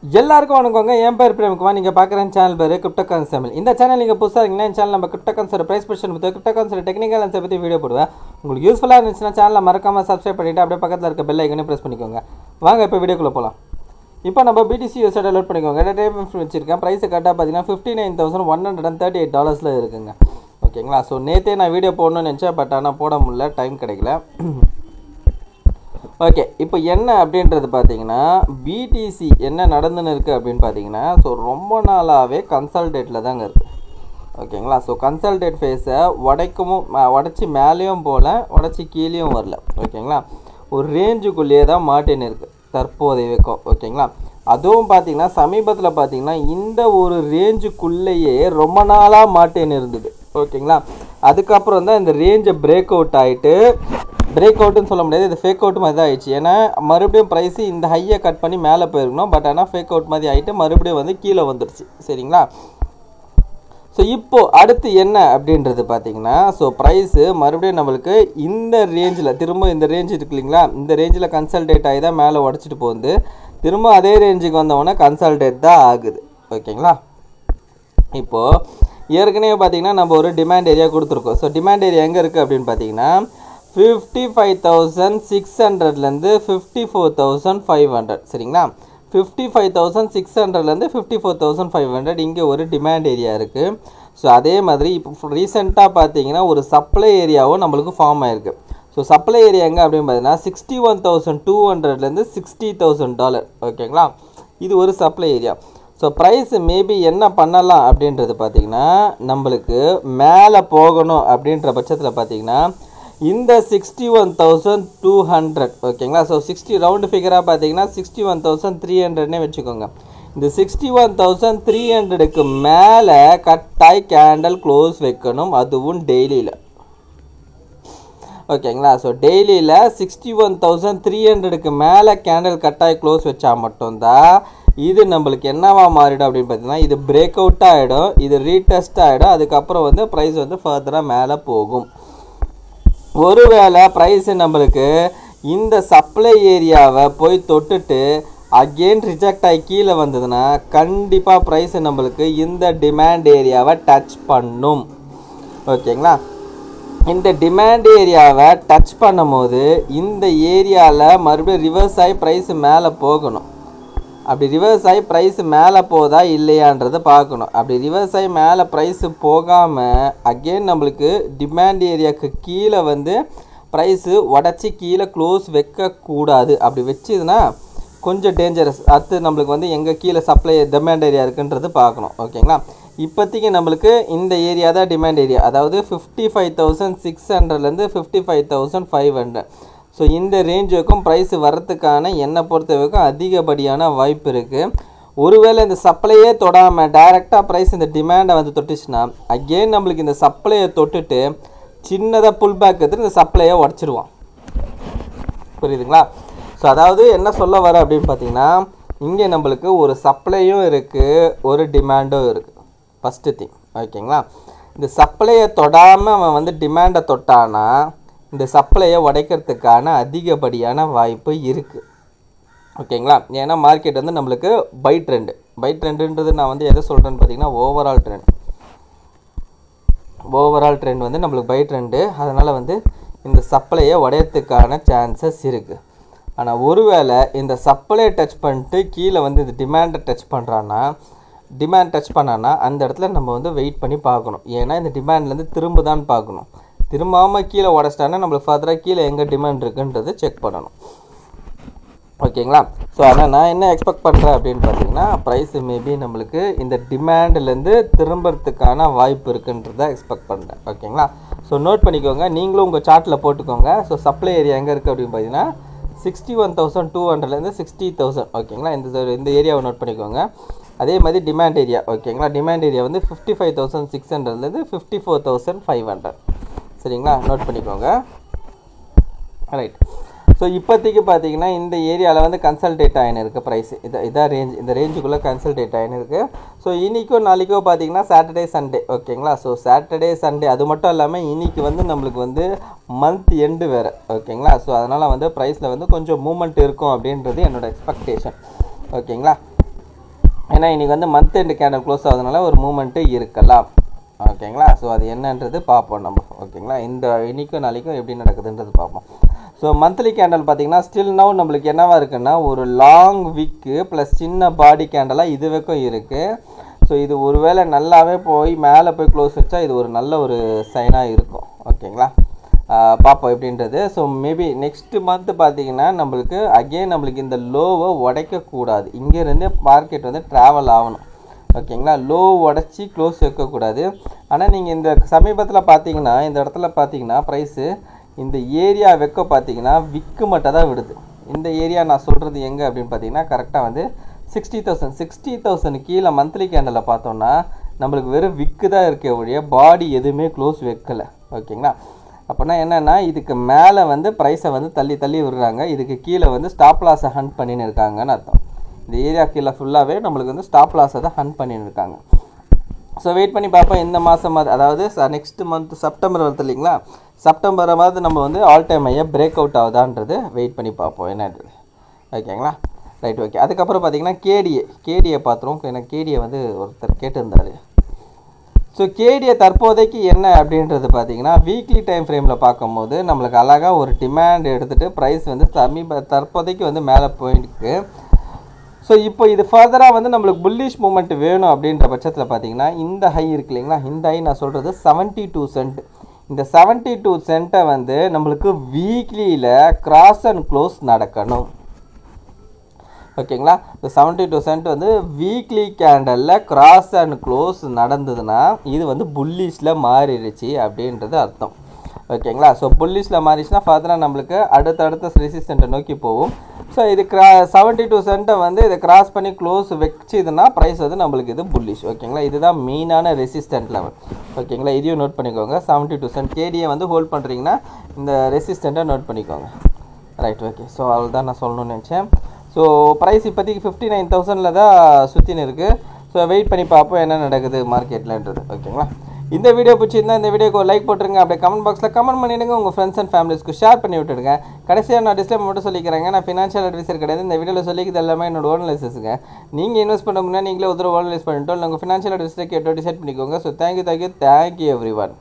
எல்லாருக்கும் வணக்கங்க. என் பேர் பிரேம்குமார். நீங்கள் பார்க்குற சேனல் பேர் கிரிப்டோகரன்சி தமிழ். இந்த சேனல் நீங்கள் புதுசாக இருக்கீங்கன்னா இந்த சேனல் நம்ம கிரிப்டோகரன்சியோட ப்ரைஸ் பற்றி கிரிப்டோகரன்சியோட டெக்னிக்கல் ஆன்சர் பற்றி வீடியோ போடுவேன். உங்களுக்கு யூஸ்ஃபுல்லாக இருந்துச்சுன்னா சேனலை மறக்காமல் சப்ஸ்கிரைப் பண்ணிவிட்டு அப்படியே பக்கத்தில் இருக்க பெல் ஐக்கனே ப்ரெஸ் பண்ணிக்கோங்க. வாங்க இப்போ வீடியோக்குள்ளே போகலாம். இப்போ நம்ம BTC வெப்சைட்டை லோட் பண்ணிக்கோங்க. டைம் வச்சுருக்கேன். ப்ரைஸை கரெக்டாக பார்த்தீங்கன்னா $59,138 இருக்குங்க. ஓகேங்களா. ஸோ நேற்றே நான் வீடியோ போடணும்னு நினச்சேன், பட் ஆனால் போட முடியல, டைம் கிடைக்கல. ஓகே, இப்போ என்ன அப்படின்றது பார்த்தீங்கன்னா BTC என்ன நடந்துன்னு இருக்குது அப்படின்னு பார்த்தீங்கன்னா, ஸோ ரொம்ப நாளாகவே கன்சல்டேட்டில் தாங்க இருக்குது. ஓகேங்களா. ஸோ கன்சல்டேட் ஃபேஸை உடச்சி மேலேயும் போகல, உடச்சி கீழேயும் வரல. ஓகேங்களா. ஒரு ரேஞ்சுக்குள்ளேயே தான் மாட்டின்னு இருக்குது தற்போதைய வைக்கும். ஓகேங்களா. அதுவும் பார்த்தீங்கன்னா சமீபத்தில் பார்த்தீங்கன்னா இந்த ஒரு ரேஞ்சுக்குள்ளேயே ரொம்ப நாளாக மாட்டின்னு இருந்தது. ஓகேங்களா. அதுக்கப்புறம் தான் இந்த ரேஞ்சை பிரேக் அவுட் ஆகிட்டு, பிரேக் அவுட்டுன்னு சொல்ல முடியாது, இது ஃபேக் அவுட் மாதிரி தான் ஆயிடுச்சு. ஏன்னா மறுபடியும் ப்ரைஸு இந்த ஹையை கட் பண்ணி மேலே போயிருக்கணும், பட் ஆனால் ஃபேக் அவுட் மாதிரி ஆகிட்டு மறுபடியும் வந்து கீழே வந்துடுச்சு. சரிங்களா. ஸோ இப்போது அடுத்து என்ன அப்படின்றது பார்த்தீங்கன்னா, ஸோ ப்ரைஸு மறுபடியும் நம்மளுக்கு இந்த ரேஞ்சில் திரும்ப இந்த ரேஞ்ச் இருக்கு இல்லைங்களா, இந்த ரேஞ்சில் கன்சல்டேட் ஆகி தான் மேலே உடச்சிட்டு போகுது. திரும்ப அதே ரேஞ்சுக்கு வந்தவொடனே கன்சல்டேட் தான் ஆகுது. ஓகேங்களா. இப்போது ஏற்கனவே பார்த்தீங்கன்னா நம்ம ஒரு டிமாண்ட் ஏரியா கொடுத்துருக்கோம். ஸோ டிமாண்ட் ஏரியா எங்கே இருக்குது அப்படின்னு பார்த்தீங்கன்னா 55,600லேருந்து 54,500. சரிங்களா. 55,600லேருந்து 54,500 இங்கே ஒரு டிமாண்ட் ஏரியா இருக்குது. ஸோ அதே மாதிரி இப்போ ரீசெண்டாக பார்த்தீங்கன்னா ஒரு சப்ளை ஏரியாவும் நம்மளுக்கு ஃபார்ம் ஆகிருக்கு. ஸோ சப்ளை ஏரியா எங்கே அப்படின்னு பார்த்தீங்கன்னா $61,200லேருந்து $60,000. ஓகேங்களா. இது ஒரு supply area. So price maybe என்ன பண்ணலாம் அப்படின்றது பார்த்திங்கன்னா, நம்மளுக்கு மேலே போகணும் அப்படின்ற பட்சத்தில் பார்த்திங்கன்னா இந்த 61,200. ஓகேங்களா. ஸோ 60 ரவுண்டு ஃபிகராக பார்த்தீங்கன்னா 61,300னே வச்சுக்கோங்க. இந்த 61,300க்கு மேலே கட்டாய் கேண்டல் க்ளோஸ் வைக்கணும், அதுவும் டெய்லியில். ஓகேங்களா. ஸோ டெய்லியில் 61,300க்கு மேலே கேண்டல் கட்டாய் க்ளோஸ் வச்சா மட்டும்தான் இது நம்மளுக்கு என்னவா மாறிடும் அப்படின்னு பார்த்தீங்கன்னா, இது பிரேக் அவுட் ஆகிடும், இது ரீடெஸ்ட் ஆகிடும். அதுக்கப்புறம் வந்து ப்ரைஸ் வந்து ஃபர்தராக மேலே போகும். ஒருவேளை ப்ரைஸு நம்மளுக்கு இந்த சப்ளை ஏரியாவை போய் தொட்டுட்டு அகெயின் ரிஜெக்ட் ஆகி கீழே வந்ததுன்னா கண்டிப்பாக ப்ரைஸு நம்மளுக்கு இந்த டிமாண்ட் ஏரியாவை டச் பண்ணும். ஓகேங்களா. இந்த டிமாண்ட் ஏரியாவை டச் பண்ணும் போது இந்த ஏரியாவில் மறுபடியும் ரிவர்ஸ் ஆகி ப்ரைஸு மேலே போகணும். அப்படி ரிவர்ஸ் ஆகி ப்ரைஸு மேலே போதா இல்லையான்றதை பார்க்கணும். அப்படி ரிவர்ஸ் ஆகி மேலே ப்ரைஸு போகாமல் அகெயின் நம்மளுக்கு டிமாண்ட் ஏரியாவுக்கு கீழே வந்து ப்ரைஸு உடச்சி கீழே க்ளோஸ் வைக்கக்கூடாது. அப்படி வச்சுதுன்னா கொஞ்சம் டேஞ்சரஸ். அடுத்து நம்மளுக்கு வந்து எங்கே கீழே சப்ளை டிமாண்ட் ஏரியா இருக்குன்றது பார்க்கணும். ஓகேங்களா. இப்போதைக்கு நம்மளுக்கு இந்த ஏரியா தான் டிமாண்ட் ஏரியா, அதாவது 55,600லேருந்து 55,500. ஸோ இந்த ரேஞ்சுக்கும் ப்ரைஸ் வர்றதுக்கான என்னை பொறுத்த வரைக்கும் அதிகப்படியான வாய்ப்பு இருக்குது. ஒருவேளை இந்த சப்ளையே தொடாமல் டைரெக்டாக ப்ரைஸ் இந்த டிமாண்டை வந்து தொட்டுச்சுன்னா அகெயின் நம்மளுக்கு இந்த சப்ளையை தொட்டுட்டு சின்னதாக புல் பேக் எடுத்து இந்த சப்ளையை உடச்சிடுவான். புரியுதுங்களா. ஸோ அதாவது என்ன சொல்ல வர அப்படின்னு பார்த்தீங்கன்னா, இங்கே நம்மளுக்கு ஒரு சப்ளையும் இருக்குது, ஒரு டிமாண்டும் இருக்குது. First thing. ஓகேங்களா. இந்த சப்ளையை தொடாமல் அவன் வந்து டிமாண்டை தொட்டானா இந்த சப்ளையை உடைக்கிறதுக்கான அதிகப்படியான வாய்ப்பு இருக்குது. ஓகேங்களா. ஏன்னா மார்க்கெட் வந்து நம்மளுக்கு பை ட்ரெண்டுன்றது நான் வந்து எதை சொல்கிறேன்னு பார்த்தீங்கன்னா ஓவரால் ட்ரெண்ட் வந்து நம்மளுக்கு பை ட்ரெண்டு. அதனால் வந்து இந்த சப்ளையை உடையறதுக்கான சான்சஸ் இருக்குது. ஆனால் ஒருவேளை இந்த சப்ளையை டச் பண்ணிட்டு கீழே வந்து இந்த டிமாண்டை டச் பண்ணான்னா அந்த இடத்துல நம்ம வந்து வெயிட் பண்ணி பார்க்கணும். ஏன்னா இந்த டிமாண்ட்லேருந்து திரும்பதான்னு பார்க்கணும். திரும்பாமல் கீழே உடச்சிட்டானா நம்மளுக்கு ஃபர்தராக கீழே எங்கே டிமாண்ட் இருக்குன்றது செக் பண்ணணும். ஓகேங்களா. ஸோ ஆனால் நான் என்ன எக்ஸ்பெக்ட் பண்ணுறேன் அப்படின்னு பார்த்தீங்கன்னா, ப்ரைஸு மேபி நம்மளுக்கு இந்த டிமாண்ட்லேருந்து திரும்புறதுக்கான வாய்ப்பு இருக்குன்றதை எக்ஸ்பெக்ட் பண்ணுறேன். ஓகேங்களா. ஸோ நோட் பண்ணிக்கோங்க, நீங்களும் உங்கள் சார்ட்டில் போட்டுக்கோங்க. ஸோ சப்ளை ஏரியா எங்கே இருக்குது அப்படின்னு பார்த்தீங்கன்னா 61,200லேருந்து 60,000. ஓகேங்களா. இந்த ஏரியாவை நோட் பண்ணிக்கோங்க. அதே மாதிரி டிமாண்ட் ஏரியா. ஓகேங்களா. டிமாண்ட் ஏரியா வந்து 55,600லேருந்து 54,500. சரிங்களா. நோட் பண்ணிக்கோங்க. ரைட். ஸோ இப்போதைக்கு பார்த்தீங்கன்னா இந்த ஏரியாவில் வந்து கன்சல்டேட் ஆகின்னு இருக்குது ப்ரைஸு. இதான் ரேஞ்ச், இந்த ரேஞ்சுக்குள்ளே கன்சல்டேட் ஆகின்னு இருக்குது. ஸோ இன்றைக்கோ நாளைக்கோ பார்த்தீங்கன்னா சாட்டர்டே சண்டே. ஓகேங்களா. ஸோ சாட்டர்டே சண்டே அது மட்டும் இல்லாமல் இன்றைக்கி வந்து நம்மளுக்கு வந்து மந்த் எண்டு வேறு. ஓகேங்களா. ஸோ அதனால் வந்து ப்ரைஸில் வந்து கொஞ்சம் மூமெண்ட் இருக்கும் அப்படின்றது என்னோடய எக்ஸ்பெக்டேஷன். ஓகேங்களா. ஏன்னா இன்றைக்கி வந்து மந்த் எண்டு கேண்டல் க்ளோஸ் ஆகுதுனால ஒரு மூமெண்ட்டு இருக்கலாம். ஓகேங்களா? ஸோ அது என்னன்றது பார்ப்போம் நம்ம. ஓகேங்களா? இந்த இன்றைக்கும் நாளைக்கும் எப்படி நடக்குதுன்றது பார்ப்போம். ஸோ மந்த்லி கேண்டல் பார்த்திங்கன்னா ஸ்டில் நவ் நம்மளுக்கு என்னவா இருக்குன்னா ஒரு லாங் விக்கு ப்ளஸ் சின்ன பாடி கேண்டலாக இது வரைக்கும் இருக்குது. ஸோ இது ஒருவேளை நல்லாவே போய் மேலே போய் க்ளோஸ் வச்சா இது ஒரு நல்ல ஒரு சைனாக இருக்கும். ஓகேங்களா? பார்ப்போம் எப்படின்றது. ஸோ மேபி நெக்ஸ்ட் மந்த்து பார்த்திங்கன்னா நம்மளுக்கு இந்த லோவை உடைக்கக்கூடாது. இங்கேருந்தே மார்க்கெட் வந்து ட்ராவல் ஆகணும். ஓகேங்களா? லோ உடச்சி க்ளோஸ் வைக்கக்கூடாது. ஆனால் நீங்கள் இந்த சமீபத்தில் பார்த்தீங்கன்னா இந்த இடத்துல பார்த்தீங்கன்னா ப்ரைஸு இந்த ஏரியா வைக்க பார்த்தீங்கன்னா விக்கு மட்டும் தான் விடுது. இந்த ஏரியா நான் சொல்கிறது எங்கே அப்படின்னு பார்த்தீங்கன்னா கரெக்டாக வந்து 60,000 கீழே மந்த்லி கேண்டலில் பார்த்தோன்னா நம்மளுக்கு வெறும் விக்கு தான் இருக்க ஒழிய பாடி எதுவுமே க்ளோஸ் வைக்கலை. ஓகேங்களா? அப்போனா என்னென்னா இதுக்கு மேலே வந்து ப்ரைஸை வந்து தள்ளி விடுறாங்க. இதுக்கு கீழே வந்து ஸ்டாப் லாஸை ஹண்ட் பண்ணின்னு இருக்காங்கன்னு அர்த்தம். இந்த ஏரியா கீழே ஃபுல்லாகவே நம்மளுக்கு வந்து ஸ்டாப் லாஸை தான் ஹண்ட் பண்ணின்னு இருக்காங்க. ஸோ வெயிட் பண்ணி பார்ப்போம் இந்த மாதம் அதாவது நெக்ஸ்ட் மந்த் செப்டம்பர் வருது இல்லைங்களா? செப்டம்பரை மாதிரி நம்ம வந்து ஆல் டைம் ஐயா பிரேக் அவுட் ஆகுதான்றது வெயிட் பண்ணி பார்ப்போம் என்னன்றது. ஓகேங்களா? Right, okay. அதுக்கப்புறம் பார்த்தீங்கன்னா கேடிஏ பார்த்துருவோம். எனக்கு கேடிஏ வந்து ஒருத்தர் கேட்டிருந்தார். ஸோ கேடிஏ தற்போதைக்கு என்ன அப்படின்றது பார்த்தீங்கன்னா வீக்லி டைம் ஃப்ரேமில் பார்க்கும்போது நம்மளுக்கு அழகாக ஒரு டிமாண்ட் எடுத்துகிட்டு ப்ரைஸ் வந்து தற்போதைக்கு வந்து மேலே போயிருக்கு. ஸோ இப்போ இது ஃபர்தராக வந்து நம்மளுக்கு புல்லிஷ் மூமெண்ட் வேணும் அப்படின்ற பட்சத்தில் பார்த்தீங்கன்னா இந்த ஹை இருக்கு இல்லைங்களா? இந்த ஹை நான் சொல்கிறது 72 சென்ட். இந்த 72 சென்ட்டை வந்து நம்மளுக்கு வீக்லியில் கிராஸ் அண்ட் க்ளோஸ் நடக்கணும். ஓகேங்களா? இந்த 72 சென்ட் வந்து வீக்லி கேண்டலில் கிராஸ் அண்ட் க்ளோஸ் நடந்ததுன்னா இது வந்து புல்லிஷில் மாறிடுச்சு அப்படின்றது அர்த்தம். ஓகேங்களா? ஸோ புல்லிஷில் மாறிடுச்சுன்னா ஃபர்தராக நம்மளுக்கு அடுத்த ரெசிஸ்டண்ட்டை நோக்கி போகும். ஸோ இது 72 சென்ட்டை வந்து இதை கிராஸ் பண்ணி க்ளோஸ் வச்சுதுன்னா ப்ரைஸ் வந்து நம்மளுக்கு இது புல்லிஷ். ஓகேங்களா? இதுதான் மெயினான ரெசிஸ்டன்ட் லெவல். ஓகேங்களா? இதையும் நோட் பண்ணிக்கோங்க. 72 சென்ட் கேடியை வந்து ஹோல்ட் பண்ணுறீங்கன்னா இந்த ரெசிஸ்டண்ட்டை நோட் பண்ணிக்கோங்க. Right, okay. ஸோ அதுதான் நான் சொல்லணும்னு நினச்சேன். ஸோ ப்ரைஸ் இப்போதைக்கு 59,000 தான் சுற்றின்னு இருக்குது. ஸோ வெயிட் பண்ணி பார்ப்போம் என்ன நடக்குது மார்க்கெட்லன்றது. ஓகேங்களா? இந்த வீடியோ பிடிச்சிருந்தா இந்த வீடியோக்கு லைக் போட்டுருங்க. அப்படியே கமெண்ட் பாக்ஸில் கமெண்ட் பண்ணிவிடுங்க. உங்கள் ஃப்ரெண்ட்ஸ் அண்ட் ஃபேமிலிஸ்க்கு ஷேர் பண்ணி விட்டுடுங்க. கடைசியாக நான் டிஸ்க்ளைமர் மட்டும் சொல்லிக்கிறேங்க. நான் ஃபினான்ஷியல் அட்வைசர் கிடையாது. இந்த வீடியோவில் சொல்லிக்கிறது எல்லாமே என்னோட ஓன் அனாலிசிஸ்ங்க. நீங்கள் இன்வெஸ்ட் பண்ண முன்னாடி நீங்களே ஓன் அனாலிஸ் பண்ணிட்டோம். உங்கள் ஃபினான்ஷியல் அட்வைசரை கேட்டு டிசைட் பண்ணிக்கோங்க. So thank you every one.